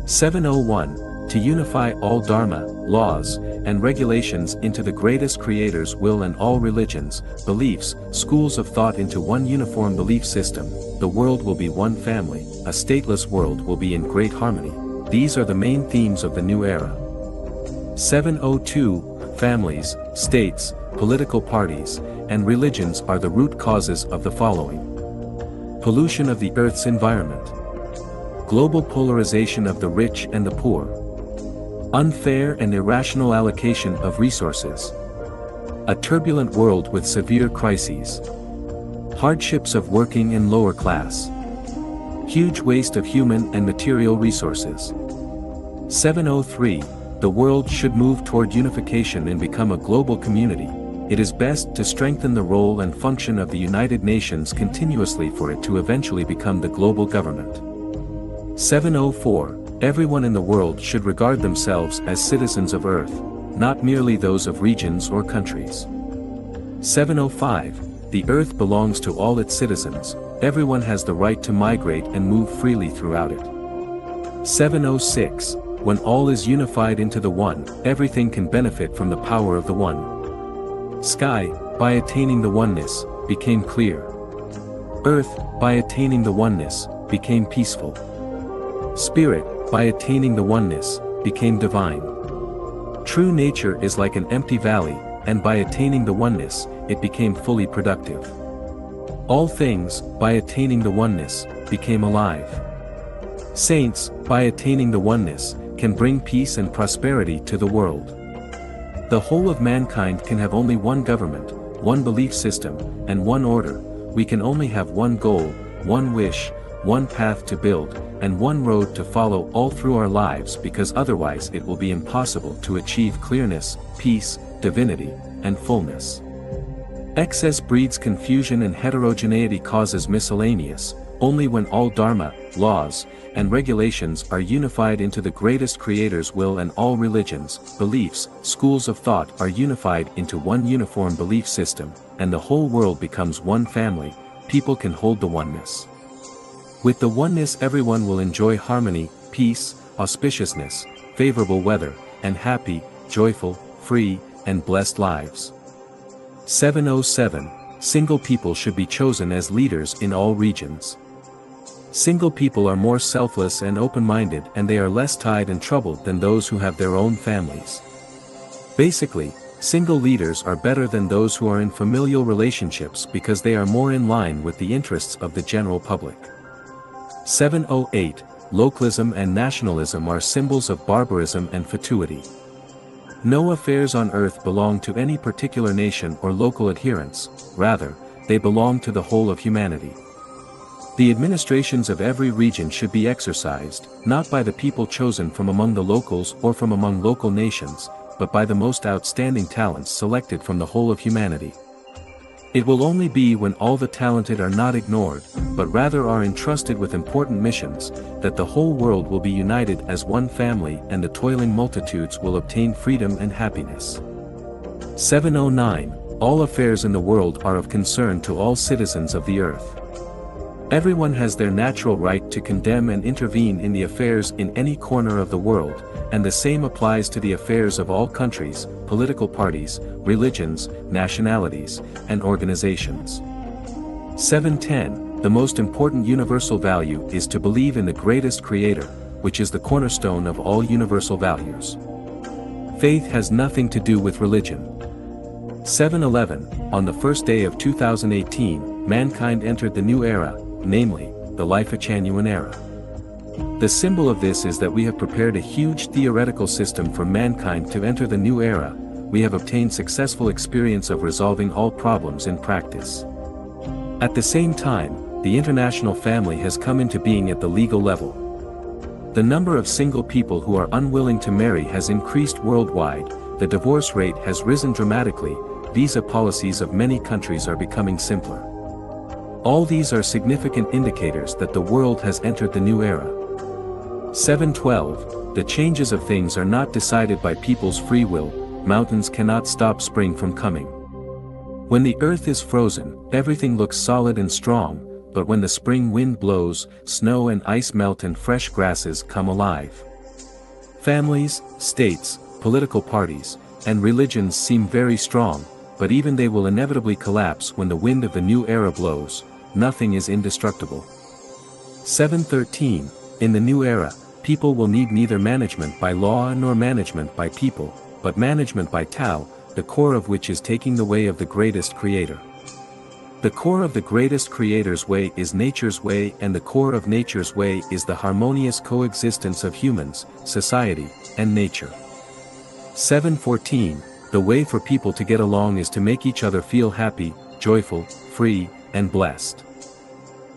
701. To unify all dharma, laws, and regulations into the greatest creator's will and all religions, beliefs, schools of thought into one uniform belief system, the world will be one family, a stateless world will be in great harmony. These are the main themes of the new era. 702. Families, states, political parties, and religions are the root causes of the following. Pollution of the Earth's environment. Global polarization of the rich and the poor. Unfair and irrational allocation of resources. A turbulent world with severe crises. Hardships of working and lower class. Huge waste of human and material resources. 703. The world should move toward unification and become a global community. It is best to strengthen the role and function of the United Nations continuously for it to eventually become the global government. 704. Everyone in the world should regard themselves as citizens of Earth, not merely those of regions or countries. 705. The Earth belongs to all its citizens, everyone has the right to migrate and move freely throughout it. 706. When all is unified into the one, everything can benefit from the power of the one. Sky, by attaining the oneness, became clear. Earth, by attaining the oneness, became peaceful. Spirit, by attaining the oneness, became divine. True nature is like an empty valley, and by attaining the oneness, it became fully productive. All things, by attaining the oneness, became alive. Saints, by attaining the oneness, can bring peace and prosperity to the world. The whole of mankind can have only one government, one belief system, and one order. We can only have one goal, one wish, one path to build, and one road to follow all through our lives, because otherwise it will be impossible to achieve clearness, peace, divinity, and fullness. Excess breeds confusion and heterogeneity causes miscellaneous. Only when all dharma, laws, and regulations are unified into the greatest creator's will and all religions, beliefs, schools of thought are unified into one uniform belief system, and the whole world becomes one family, people can hold the oneness. With the oneness everyone will enjoy harmony, peace, auspiciousness, favorable weather, and happy, joyful, free, and blessed lives. 707. Single people should be chosen as leaders in all regions. Single people are more selfless and open-minded, and they are less tied and troubled than those who have their own families. Basically, single leaders are better than those who are in familial relationships because they are more in line with the interests of the general public. 708. Localism and nationalism are symbols of barbarism and fatuity. No affairs on earth belong to any particular nation or local adherents, rather, they belong to the whole of humanity. The administrations of every region should be exercised, not by the people chosen from among the locals or from among local nations, but by the most outstanding talents selected from the whole of humanity. It will only be when all the talented are not ignored, but rather are entrusted with important missions, that the whole world will be united as one family and the toiling multitudes will obtain freedom and happiness. 709. All affairs in the world are of concern to all citizens of the earth. Everyone has their natural right to condemn and intervene in the affairs in any corner of the world, and the same applies to the affairs of all countries, political parties, religions, nationalities, and organizations. 710. The most important universal value is to believe in the greatest creator, which is the cornerstone of all universal values. Faith has nothing to do with religion. 711. On the first day of 2018, mankind entered the new era, namely, the Life-Changean era. The symbol of this is that we have prepared a huge theoretical system for mankind to enter the new era. We have obtained successful experience of resolving all problems in practice. At the same time, the international family has come into being at the legal level. The number of single people who are unwilling to marry has increased worldwide, the divorce rate has risen dramatically, visa policies of many countries are becoming simpler. All these are significant indicators that the world has entered the new era. 712. The changes of things are not decided by people's free will, mountains cannot stop spring from coming. When the earth is frozen, everything looks solid and strong, but when the spring wind blows, snow and ice melt and fresh grasses come alive. Families, states, political parties, and religions seem very strong, but even they will inevitably collapse when the wind of the new era blows. Nothing is indestructible. 713. In the new era, people will need neither management by law nor management by people, but management by Tao, the core of which is taking the way of the greatest creator. The core of the greatest creator's way is nature's way, and the core of nature's way is the harmonious coexistence of humans, society, and nature. 714. The way for people to get along is to make each other feel happy, joyful, free, and blessed.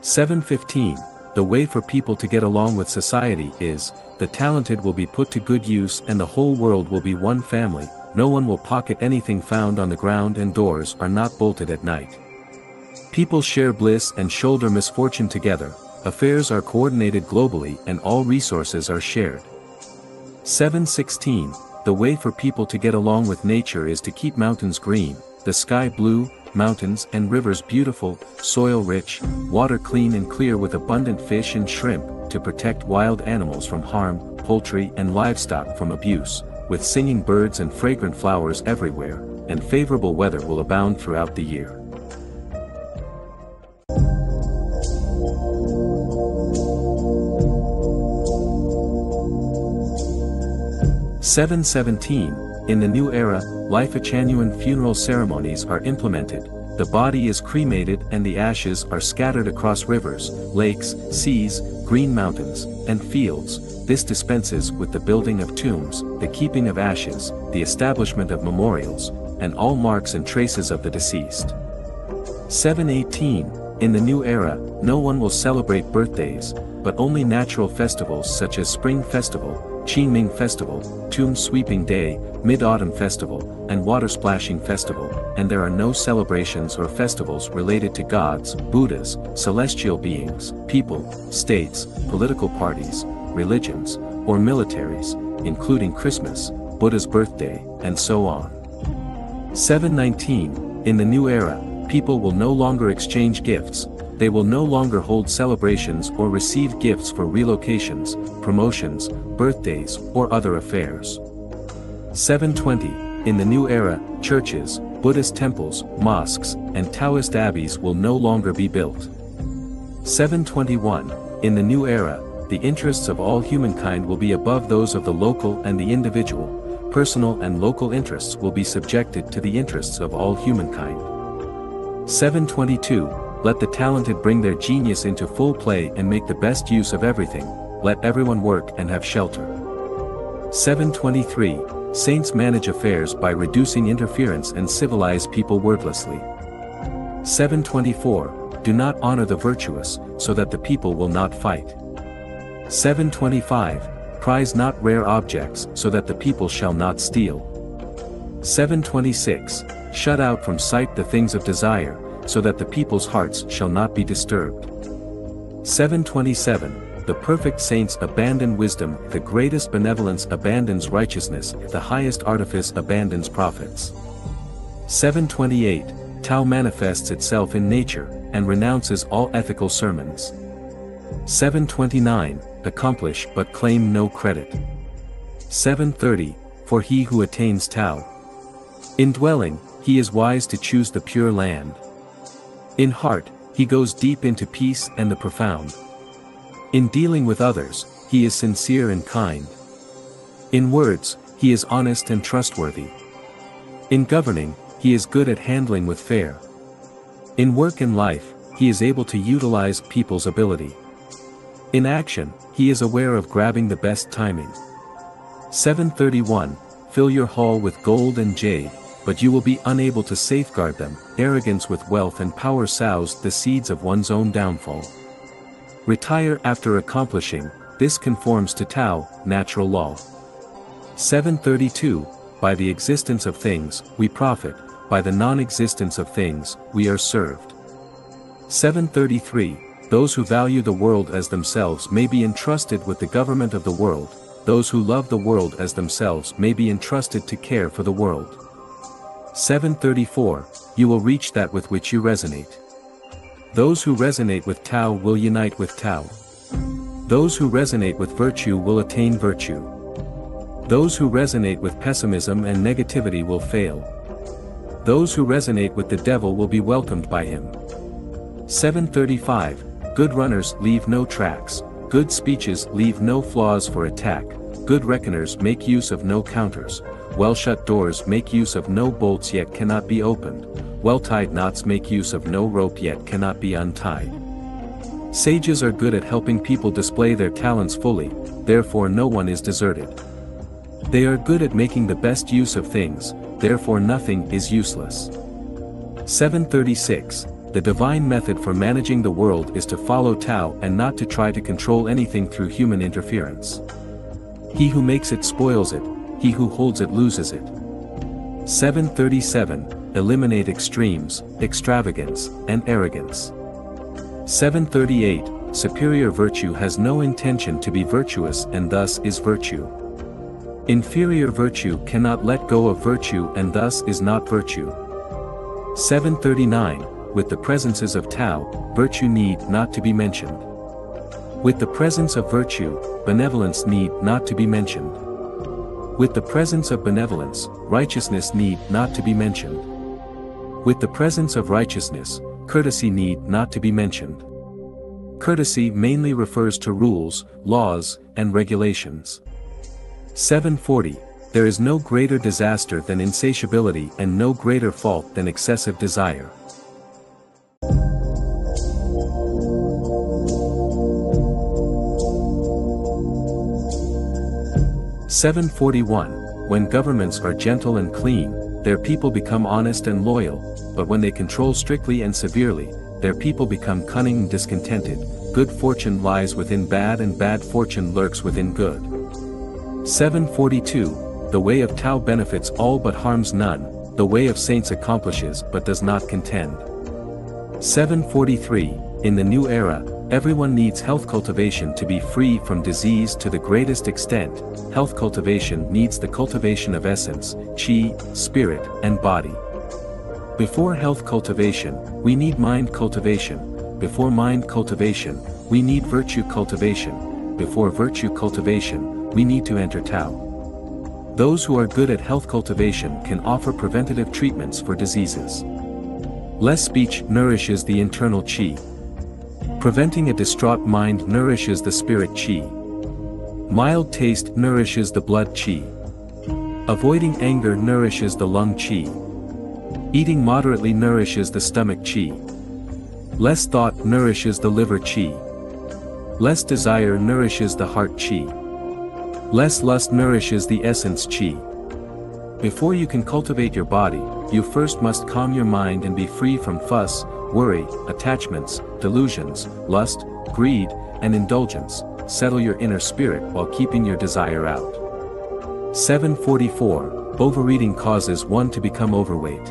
715. The way for people to get along with society is, the talented will be put to good use and the whole world will be one family, no one will pocket anything found on the ground and doors are not bolted at night. People share bliss and shoulder misfortune together, affairs are coordinated globally and all resources are shared. 716. The way for people to get along with nature is to keep mountains green, the sky blue, mountains and rivers beautiful, soil rich, water clean and clear with abundant fish and shrimp, to protect wild animals from harm, poultry and livestock from abuse, with singing birds and fragrant flowers everywhere, and favorable weather will abound throughout the year. 717. In the new era, life-genuine funeral ceremonies are implemented, the body is cremated and the ashes are scattered across rivers, lakes, seas, green mountains, and fields. This dispenses with the building of tombs, the keeping of ashes, the establishment of memorials, and all marks and traces of the deceased. 718. In the new era, no one will celebrate birthdays, but only natural festivals such as Spring Festival, Qingming Festival, Tomb Sweeping Day, Mid-Autumn Festival, and Water Splashing Festival, and there are no celebrations or festivals related to gods, Buddhas, celestial beings, people, states, political parties, religions, or militaries, including Christmas, Buddha's birthday, and so on. 719. In the new era, people will no longer exchange gifts, they will no longer hold celebrations or receive gifts for relocations, promotions, birthdays, or other affairs. 720. In the new era, churches, Buddhist temples, mosques, and Taoist abbeys will no longer be built. 721. In the new era, the interests of all humankind will be above those of the local and the individual, personal and local interests will be subjected to the interests of all humankind. 722. Let the talented bring their genius into full play and make the best use of everything, let everyone work and have shelter. 723. Saints manage affairs by reducing interference and civilize people wordlessly. 724. Do not honor the virtuous, so that the people will not fight. 725. Prize not rare objects, so that the people shall not steal. 726. Shut out from sight the things of desire, so that the people's hearts shall not be disturbed. 727. The perfect saints abandon wisdom, the greatest benevolence abandons righteousness, the highest artifice abandons prophets. 728. Tao manifests itself in nature, and renounces all ethical sermons. 729. Accomplish but claim no credit. 730. For he who attains Tao. In dwelling, he is wise to choose the pure land. In heart, he goes deep into peace and the profound. In dealing with others, he is sincere and kind. In words, he is honest and trustworthy. In governing, he is good at handling with fair. In work and life, he is able to utilize people's ability. In action, he is aware of grabbing the best timing. 731. Fill your hall with gold and jade, but you will be unable to safeguard them. Arrogance with wealth and power sows the seeds of one's own downfall. Retire after accomplishing, this conforms to Tao, natural law. 732. By the existence of things, we profit, by the non-existence of things, we are served. 733. Those who value the world as themselves may be entrusted with the government of the world, those who love the world as themselves may be entrusted to care for the world. 734. You will reach that with which you resonate. Those who resonate with Tao will unite with Tao. Those who resonate with virtue will attain virtue. Those who resonate with pessimism and negativity will fail. Those who resonate with the devil will be welcomed by him. 735. Good runners leave no tracks. Good speeches leave no flaws for attack. Good reckoners make use of no counters. Well-shut doors make use of no bolts yet cannot be opened. Well-tied knots make use of no rope yet cannot be untied. Sages are good at helping people display their talents fully, therefore no one is deserted. They are good at making the best use of things, therefore nothing is useless. 736. The divine method for managing the world is to follow Tao and not to try to control anything through human interference. He who makes it spoils it, he who holds it loses it. 737. Eliminate extremes, extravagance, and arrogance. 738. Superior virtue has no intention to be virtuous and thus is virtue. Inferior virtue cannot let go of virtue and thus is not virtue. 739. With the presences of Tao, virtue need not to be mentioned. With the presence of virtue, benevolence need not to be mentioned. With the presence of benevolence, righteousness need not to be mentioned. With the presence of righteousness, courtesy need not to be mentioned. Courtesy mainly refers to rules, laws, and regulations. 740. There is no greater disaster than insatiability and no greater fault than excessive desire. 741. When governments are gentle and clean, their people become honest and loyal, but when they control strictly and severely, their people become cunning and discontented. Good fortune lies within bad and bad fortune lurks within good. 742. The way of Tao benefits all but harms none, the way of saints accomplishes but does not contend. 743. In the new era, everyone needs health cultivation to be free from disease to the greatest extent. Health cultivation needs the cultivation of essence, chi, spirit, and body. Before health cultivation, we need mind cultivation. Before mind cultivation, we need virtue cultivation. Before virtue cultivation, we need to enter Tao. Those who are good at health cultivation can offer preventative treatments for diseases. Less speech nourishes the internal chi. Preventing a distraught mind nourishes the spirit chi. Mild taste nourishes the blood chi. Avoiding anger nourishes the lung chi. Eating moderately nourishes the stomach chi. Less thought nourishes the liver chi. Less desire nourishes the heart chi. Less lust nourishes the essence chi. Before you can cultivate your body, you first must calm your mind and be free from fuss, worry, attachments, delusions, lust, greed, and indulgence. Settle your inner spirit while keeping your desire out. 744. Overeating causes one to become overweight.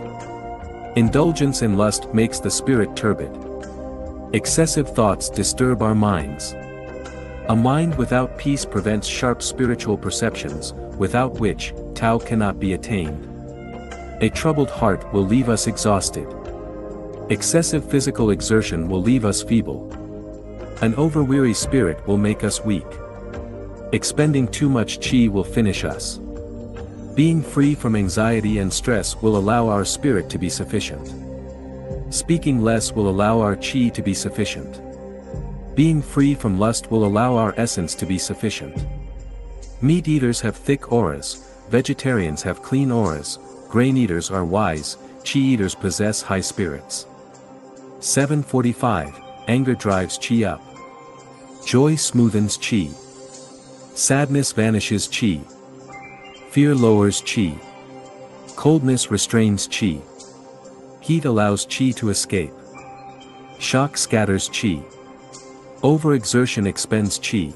Indulgence in lust makes the spirit turbid. Excessive thoughts disturb our minds. A mind without peace prevents sharp spiritual perceptions, without which, Tao cannot be attained. A troubled heart will leave us exhausted. Excessive physical exertion will leave us feeble. An overweary spirit will make us weak. Expending too much chi will finish us. Being free from anxiety and stress will allow our spirit to be sufficient. Speaking less will allow our chi to be sufficient. Being free from lust will allow our essence to be sufficient. Meat eaters have thick auras, vegetarians have clean auras, grain eaters are wise, chi eaters possess high spirits. 745. Anger drives chi up. Joy smoothens chi. Sadness vanishes chi. Fear lowers chi. Coldness restrains chi. Heat allows chi to escape. Shock scatters chi. Overexertion expends chi.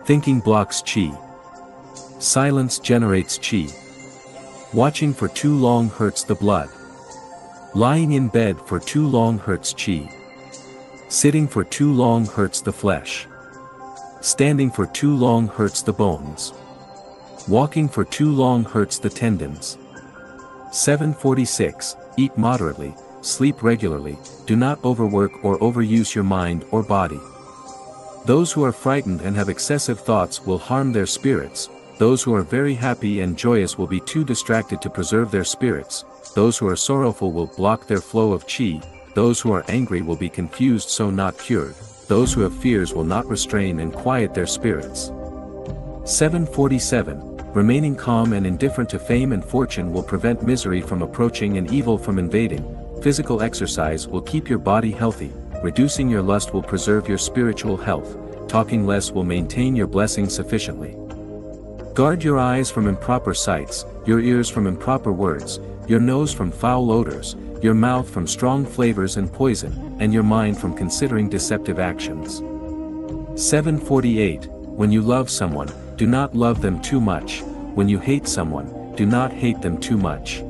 Thinking blocks chi. Silence generates chi. Watching for too long hurts the blood. Lying in bed for too long hurts chi. Sitting for too long hurts the flesh. Standing for too long hurts the bones. Walking for too long hurts the tendons. 746. Eat moderately, sleep regularly, do not overwork or overuse your mind or body. Those who are frightened and have excessive thoughts will harm their spirits, Those who are very happy and joyous will be too distracted to preserve their spirits. Those who are sorrowful will block their flow of chi. Those who are angry will be confused so not cured. Those who have fears will not restrain and quiet their spirits. 747. Remaining calm and indifferent to fame and fortune will prevent misery from approaching and evil from invading. Physical exercise will keep your body healthy. Reducing your lust will preserve your spiritual health. Talking less will maintain your blessings sufficiently. Guard your eyes from improper sights, your ears from improper words, your nose from foul odors, your mouth from strong flavors and poison, and your mind from considering deceptive actions. 748. When you love someone, do not love them too much. When you hate someone, do not hate them too much.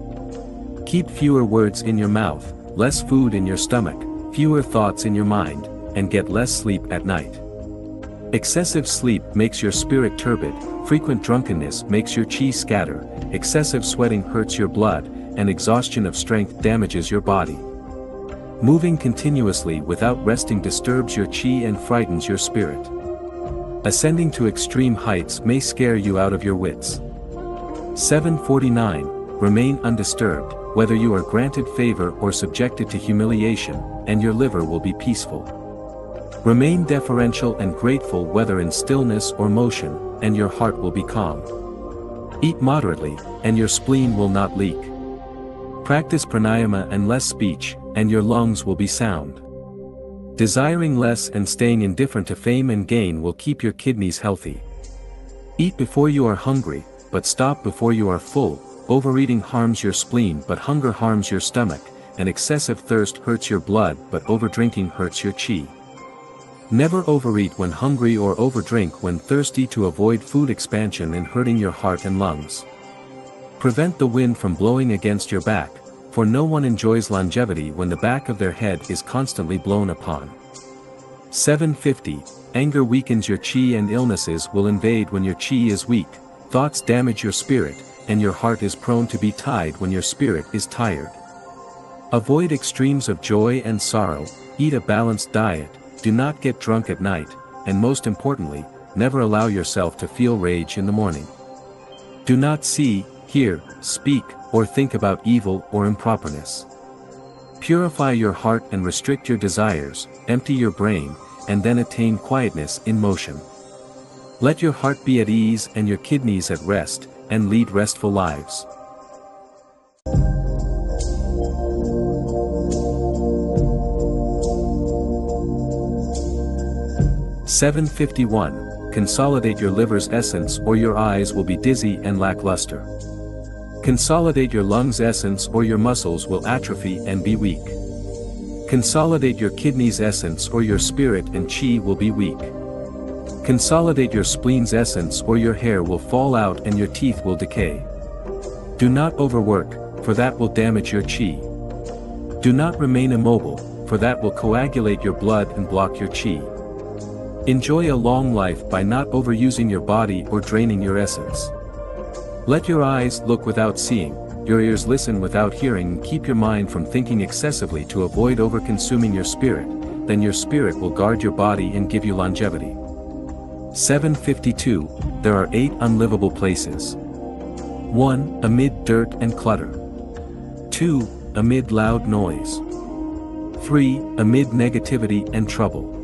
Keep fewer words in your mouth, less food in your stomach, fewer thoughts in your mind, and get less sleep at night. Excessive sleep makes your spirit turbid, frequent drunkenness makes your chi scatter, excessive sweating hurts your blood, and exhaustion of strength damages your body. Moving continuously without resting disturbs your chi and frightens your spirit. Ascending to extreme heights may scare you out of your wits. 749. Remain undisturbed, whether you are granted favor or subjected to humiliation, and your liver will be peaceful. Remain deferential and grateful whether in stillness or motion, and your heart will be calm. Eat moderately, and your spleen will not leak. Practice pranayama and less speech, and your lungs will be sound. Desiring less and staying indifferent to fame and gain will keep your kidneys healthy. Eat before you are hungry, but stop before you are full. Overeating harms your spleen but hunger harms your stomach, and excessive thirst hurts your blood but overdrinking hurts your chi. Never overeat when hungry or overdrink when thirsty to avoid food expansion and hurting your heart and lungs. Prevent the wind from blowing against your back, for no one enjoys longevity when the back of their head is constantly blown upon. 750. Anger weakens your chi and illnesses will invade when your chi is weak. Thoughts damage your spirit, and your heart is prone to be tied when your spirit is tired. Avoid extremes of joy and sorrow, eat a balanced diet, do not get drunk at night, and most importantly, never allow yourself to feel rage in the morning. Do not see, hear, speak, or think about evil or improperness. Purify your heart and restrict your desires, empty your brain, and then attain quietness in motion. Let your heart be at ease and your kidneys at rest, and lead restful lives. (751) Consolidate your liver's essence or your eyes will be dizzy and lackluster. Consolidate your lungs' essence or your muscles will atrophy and be weak. Consolidate your kidneys' essence or your spirit and chi will be weak. Consolidate your spleen's essence or your hair will fall out and your teeth will decay. Do not overwork, for that will damage your chi. Do not remain immobile, for that will coagulate your blood and block your chi. Enjoy a long life by not overusing your body or draining your essence. Let your eyes look without seeing, your ears listen without hearing, and keep your mind from thinking excessively to avoid over-consuming your spirit, then your spirit will guard your body and give you longevity. 752. There are 8 unlivable places. 1. Amid dirt and clutter. 2. Amid loud noise. 3. Amid negativity and trouble.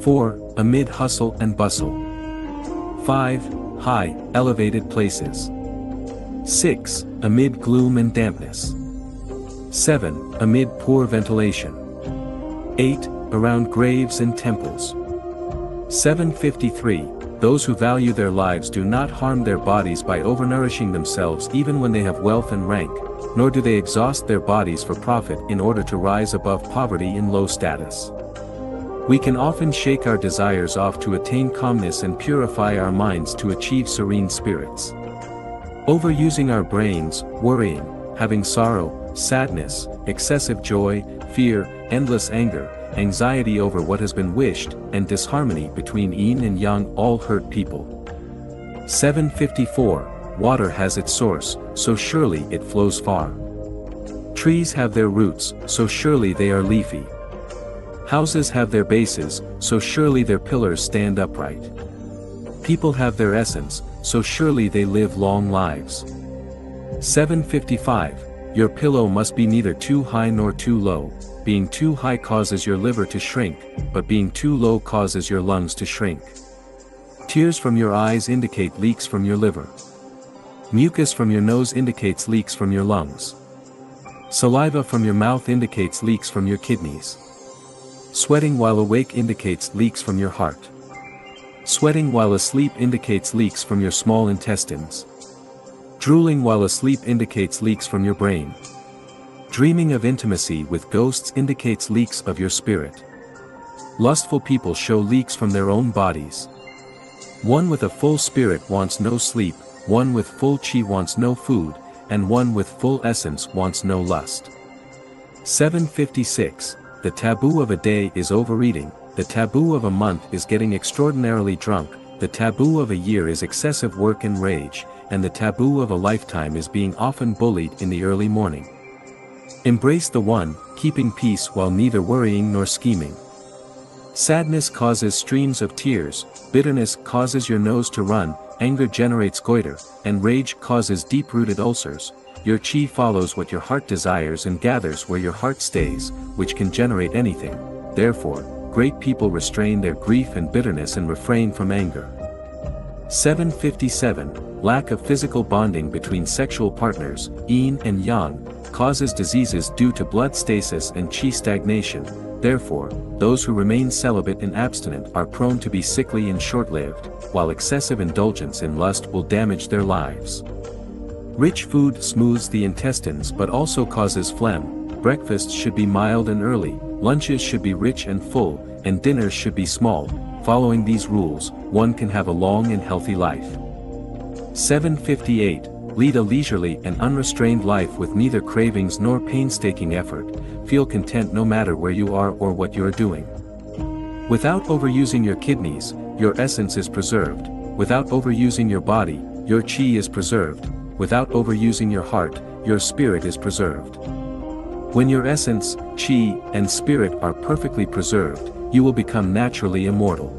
4. Amid hustle and bustle. 5. High, elevated places. 6. Amid gloom and dampness. 7. Amid poor ventilation. 8. Around graves and temples. 753. Those who value their lives do not harm their bodies by overnourishing themselves even when they have wealth and rank, nor do they exhaust their bodies for profit in order to rise above poverty in low status. We can often shake our desires off to attain calmness and purify our minds to achieve serene spirits. Overusing our brains, worrying, having sorrow, sadness, excessive joy, fear, endless anger, anxiety over what has been wished, and disharmony between yin and yang all hurt people. 754. Water has its source, so surely it flows far. Trees have their roots, so surely they are leafy. Houses have their bases, so surely their pillars stand upright. People have their essence, so surely they live long lives. 755. Your pillow must be neither too high nor too low. Being too high causes your liver to shrink, but being too low causes your lungs to shrink. Tears from your eyes indicate leaks from your liver. Mucus from your nose indicates leaks from your lungs. Saliva from your mouth indicates leaks from your kidneys. Sweating while awake indicates leaks from your heart. Sweating while asleep indicates leaks from your small intestines. Drooling while asleep indicates leaks from your brain. Dreaming of intimacy with ghosts indicates leaks of your spirit. Lustful people show leaks from their own bodies. One with a full spirit wants no sleep, one with full chi wants no food, and one with full essence wants no lust. 756. The taboo of a day is overeating, the taboo of a month is getting extraordinarily drunk, the taboo of a year is excessive work and rage, and the taboo of a lifetime is being often bullied in the early morning. Embrace the one, keeping peace while neither worrying nor scheming. Sadness causes streams of tears, bitterness causes your nose to run, anger generates goiter, and rage causes deep-rooted ulcers. Your chi follows what your heart desires and gathers where your heart stays, which can generate anything. Therefore, great people restrain their grief and bitterness and refrain from anger. 757. Lack of physical bonding between sexual partners, yin and yang, causes diseases due to blood stasis and chi stagnation. Therefore, those who remain celibate and abstinent are prone to be sickly and short-lived, while excessive indulgence in lust will damage their lives. Rich food smooths the intestines but also causes phlegm. Breakfasts should be mild and early, lunches should be rich and full, and dinners should be small. Following these rules, one can have a long and healthy life. 758. Lead a leisurely and unrestrained life with neither cravings nor painstaking effort. Feel content no matter where you are or what you are doing. Without overusing your kidneys, your essence is preserved. Without overusing your body, your chi is preserved. Without overusing your heart, your spirit is preserved. When your essence, chi, and spirit are perfectly preserved, you will become naturally immortal.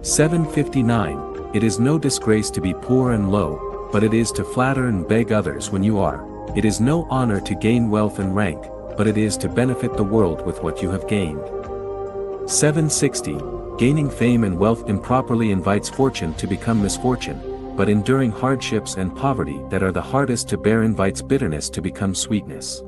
759. It is no disgrace to be poor and low, but it is to flatter and beg others when you are. It is no honor to gain wealth and rank, but it is to benefit the world with what you have gained. 760. Gaining fame and wealth improperly invites fortune to become misfortune, but enduring hardships and poverty that are the hardest to bear invites bitterness to become sweetness.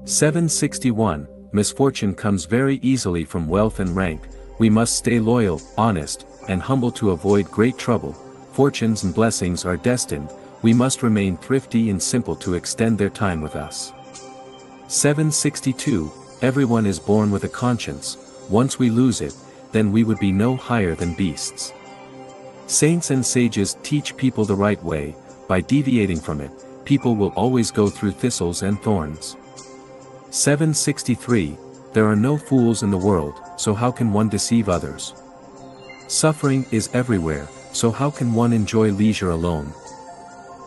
761. Misfortune comes very easily from wealth and rank. We must stay loyal, honest, and humble to avoid great trouble. Fortunes and blessings are destined, we must remain thrifty and simple to extend their time with us. 762. Everyone is born with a conscience. Once we lose it, then we would be no higher than beasts. Saints and sages teach people the right way. By deviating from it, people will always go through thistles and thorns. 763. There are no fools in the world, so how can one deceive others? Suffering is everywhere, so how can one enjoy leisure alone?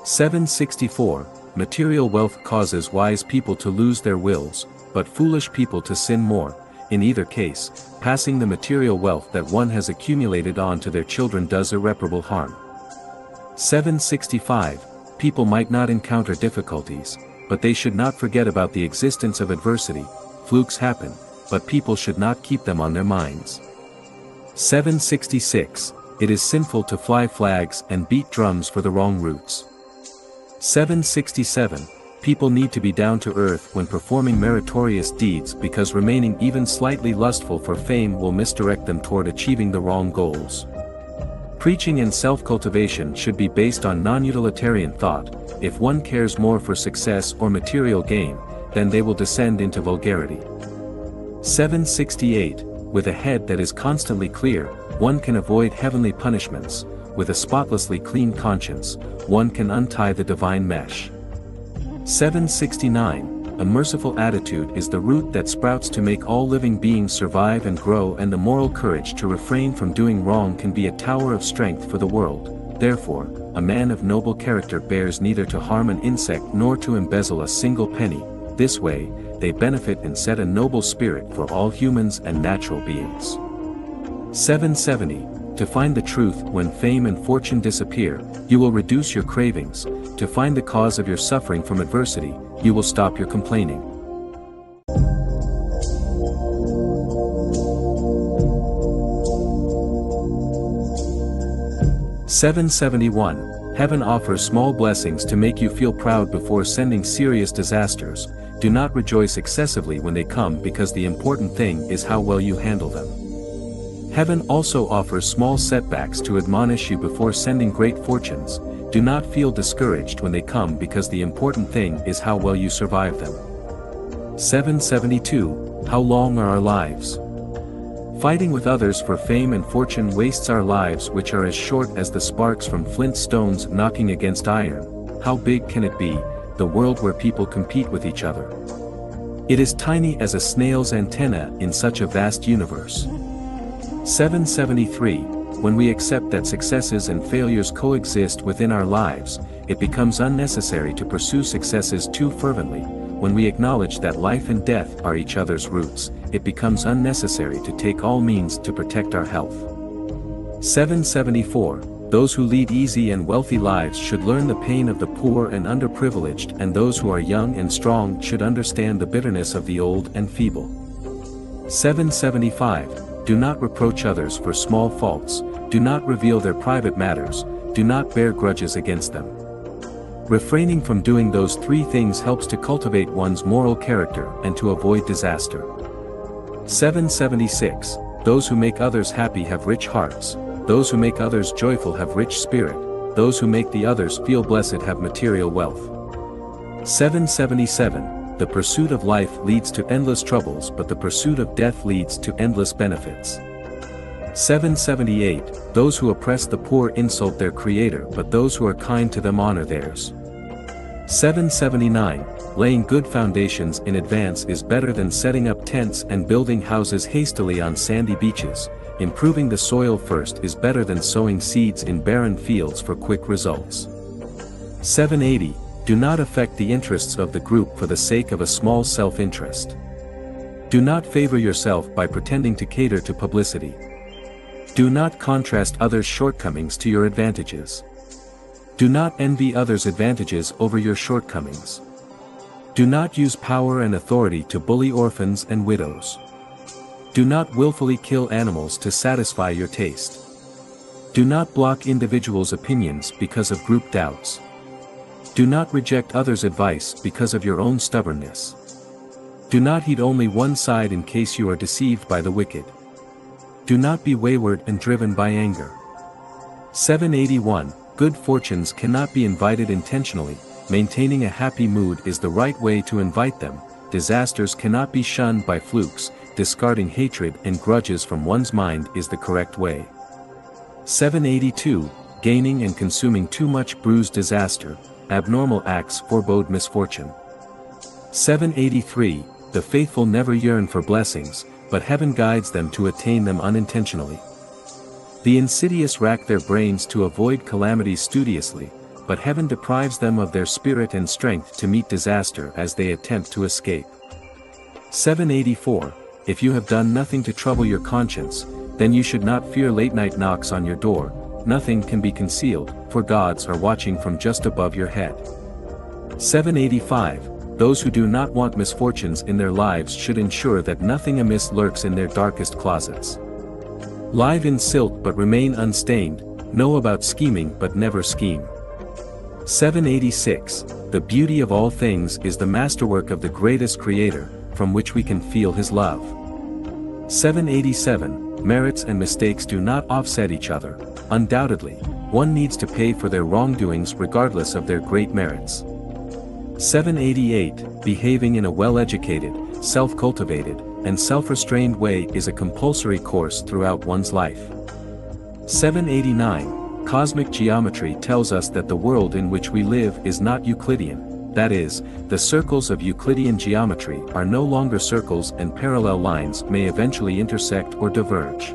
764. Material wealth causes wise people to lose their wills, but foolish people to sin more. In either case, passing the material wealth that one has accumulated on to their children does irreparable harm. 765. People might not encounter difficulties, but they should not forget about the existence of adversity. Flukes happen, but people should not keep them on their minds. 766. It is sinful to fly flags and beat drums for the wrong roots. 767. People need to be down to earth when performing meritorious deeds because remaining even slightly lustful for fame will misdirect them toward achieving the wrong goals. Preaching and self-cultivation should be based on non-utilitarian thought. If one cares more for success or material gain, then they will descend into vulgarity. 768. With a head that is constantly clear, one can avoid heavenly punishments. With a spotlessly clean conscience, one can untie the divine mesh. 769. A merciful attitude is the root that sprouts to make all living beings survive and grow, and the moral courage to refrain from doing wrong can be a tower of strength for the world. Therefore, a man of noble character bears neither to harm an insect nor to embezzle a single penny. This way, they benefit and set a noble spirit for all humans and natural beings. 770. To find the truth when fame and fortune disappear, you will reduce your cravings. To find the cause of your suffering from adversity, you will stop your complaining. 771. Heaven offers small blessings to make you feel proud before sending serious disasters. Do not rejoice excessively when they come, because the important thing is how well you handle them. Heaven also offers small setbacks to admonish you before sending great fortunes. Do not feel discouraged when they come, because the important thing is how well you survive them. 772. How long are our lives? Fighting with others for fame and fortune wastes our lives, which are as short as the sparks from flint stones knocking against iron. How big can it be, the world where people compete with each other? It is tiny as a snail's antenna in such a vast universe. 773. When we accept that successes and failures coexist within our lives, it becomes unnecessary to pursue successes too fervently. When we acknowledge that life and death are each other's roots, it becomes unnecessary to take all means to protect our health. 774. Those who lead easy and wealthy lives should learn the pain of the poor and underprivileged, and those who are young and strong should understand the bitterness of the old and feeble. 775. Do not reproach others for small faults, do not reveal their private matters, do not bear grudges against them. Refraining from doing those three things helps to cultivate one's moral character and to avoid disaster. 776. Those who make others happy have rich hearts, those who make others joyful have rich spirit, those who make the others feel blessed have material wealth. 777. The pursuit of life leads to endless troubles, but the pursuit of death leads to endless benefits. 778. Those who oppress the poor insult their Creator, but those who are kind to them honor theirs. 779. Laying good foundations in advance is better than setting up tents and building houses hastily on sandy beaches. Improving the soil first is better than sowing seeds in barren fields for quick results. 780. Do not affect the interests of the group for the sake of a small self-interest. Do not favor yourself by pretending to cater to publicity. Do not contrast others' shortcomings to your advantages. Do not envy others' advantages over your shortcomings. Do not use power and authority to bully orphans and widows. Do not willfully kill animals to satisfy your taste. Do not block individuals' opinions because of group doubts. Do not reject others' advice because of your own stubbornness. Do not heed only one side in case you are deceived by the wicked. Do not be wayward and driven by anger. 781. Good fortunes cannot be invited intentionally. Maintaining a happy mood is the right way to invite them. Disasters cannot be shunned by flukes. Discarding hatred and grudges from one's mind is the correct way. 782. Gaining and consuming too much brews disaster. Abnormal acts forebode misfortune. 783. The faithful never yearn for blessings, but heaven guides them to attain them unintentionally. The insidious rack their brains to avoid calamities studiously, but heaven deprives them of their spirit and strength to meet disaster as they attempt to escape. 784. If you have done nothing to trouble your conscience, then you should not fear late-night knocks on your door. Nothing can be concealed, for gods are watching from just above your head. 785. Those who do not want misfortunes in their lives should ensure that nothing amiss lurks in their darkest closets. Live in silk but remain unstained, know about scheming but never scheme. 786. The beauty of all things is the masterwork of the greatest Creator, from which we can feel His love. 787. Merits and mistakes do not offset each other. Undoubtedly, one needs to pay for their wrongdoings regardless of their great merits. 788. Behaving in a well-educated, self-cultivated, and self-restrained way is a compulsory course throughout one's life. 789. Cosmic geometry tells us that the world in which we live is not Euclidean, that is, the circles of Euclidean geometry are no longer circles and parallel lines may eventually intersect or diverge.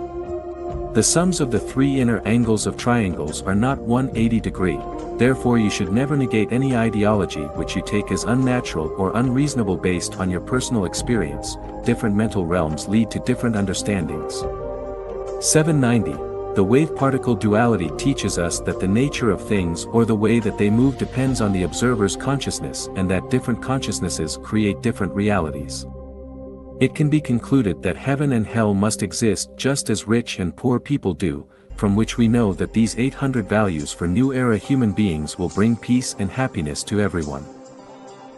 The sums of the three inner angles of triangles are not 180 degree, therefore you should never negate any ideology which you take as unnatural or unreasonable based on your personal experience. Different mental realms lead to different understandings. 790. The wave-particle duality teaches us that the nature of things or the way that they move depends on the observer's consciousness and that different consciousnesses create different realities. It can be concluded that heaven and hell must exist just as rich and poor people do, from which we know that these 800 values for new-era human beings will bring peace and happiness to everyone.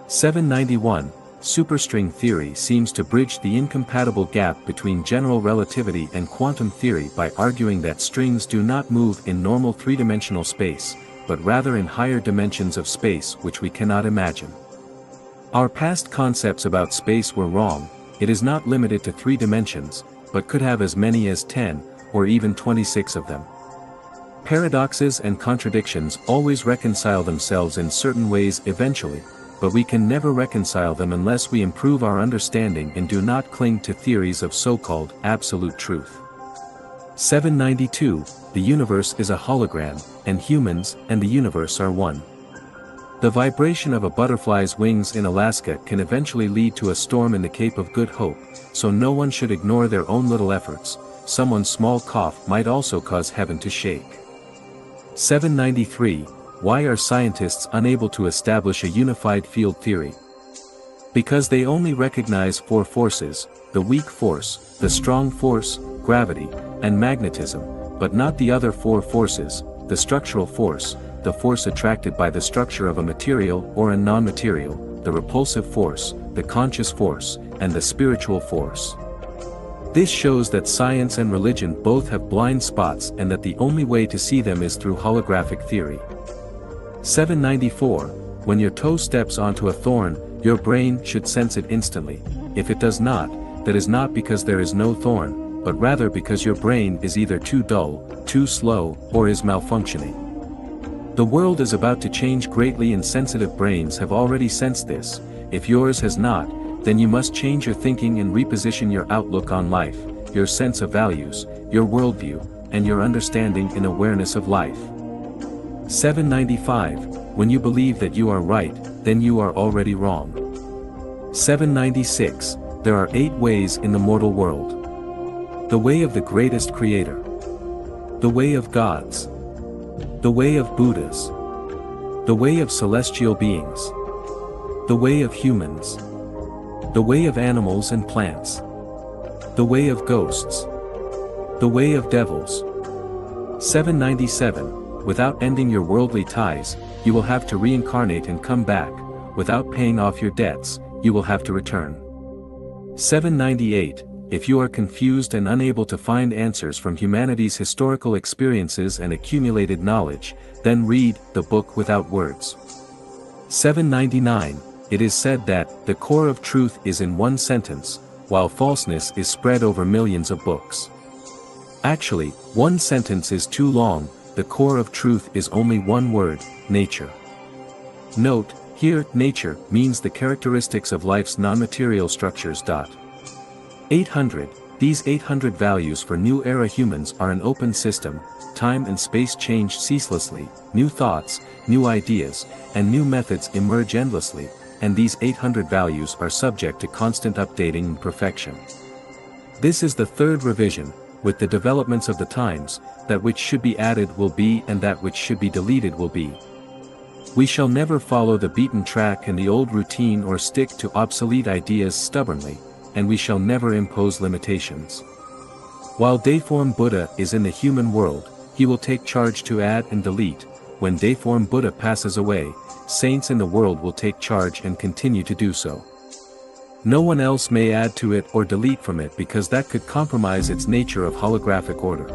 791. Superstring theory seems to bridge the incompatible gap between general relativity and quantum theory by arguing that strings do not move in normal three-dimensional space, but rather in higher dimensions of space which we cannot imagine. Our past concepts about space were wrong. It is not limited to 3 dimensions, but could have as many as 10, or even 26 of them. Paradoxes and contradictions always reconcile themselves in certain ways eventually, but we can never reconcile them unless we improve our understanding and do not cling to theories of so-called absolute truth. 792. The universe is a hologram, and humans and the universe are one. The vibration of a butterfly's wings in Alaska can eventually lead to a storm in the Cape of Good Hope, so no one should ignore their own little efforts. Someone's small cough might also cause heaven to shake. 793. Why are scientists unable to establish a unified field theory? Because they only recognize 4 forces, the weak force, the strong force, gravity, and magnetism, but not the other 4 forces, the structural force, the force attracted by the structure of a material or a non-material, the repulsive force, the conscious force, and the spiritual force. This shows that science and religion both have blind spots and that the only way to see them is through holographic theory. 794. When your toe steps onto a thorn, your brain should sense it instantly. If it does not, that is not because there is no thorn, but rather because your brain is either too dull, too slow, or is malfunctioning. The world is about to change greatly and sensitive brains have already sensed this. If yours has not, then you must change your thinking and reposition your outlook on life, your sense of values, your worldview, and your understanding and awareness of life. 795. When you believe that you are right, then you are already wrong. 796. There are 8 ways in the mortal world. The way of the greatest creator. The way of gods. The way of Buddhas. The way of celestial beings. The way of humans. The way of animals and plants. The way of ghosts. The way of devils. 797. Without ending your worldly ties, you will have to reincarnate and come back. Without paying off your debts, you will have to return. 798. If you are confused and unable to find answers from humanity's historical experiences and accumulated knowledge, then read the book without words. 799. It is said that the core of truth is in one sentence, while falseness is spread over millions of books. Actually, one sentence is too long. The core of truth is only one word, nature. Note, here, nature means the characteristics of life's non-material structures. 800. These 800 values for new-era humans are an open system. Time and space change ceaselessly, new thoughts, new ideas, and new methods emerge endlessly, and these 800 values are subject to constant updating and perfection. This is the 3rd revision. With the developments of the times, that which should be added will be and that which should be deleted will be. We shall never follow the beaten track and the old routine or stick to obsolete ideas stubbornly, and we shall never impose limitations. While Dayform Buddha is in the human world, he will take charge to add and delete. When Dayform Buddha passes away, saints in the world will take charge and continue to do so. No one else may add to it or delete from it because that could compromise its nature of holographic order.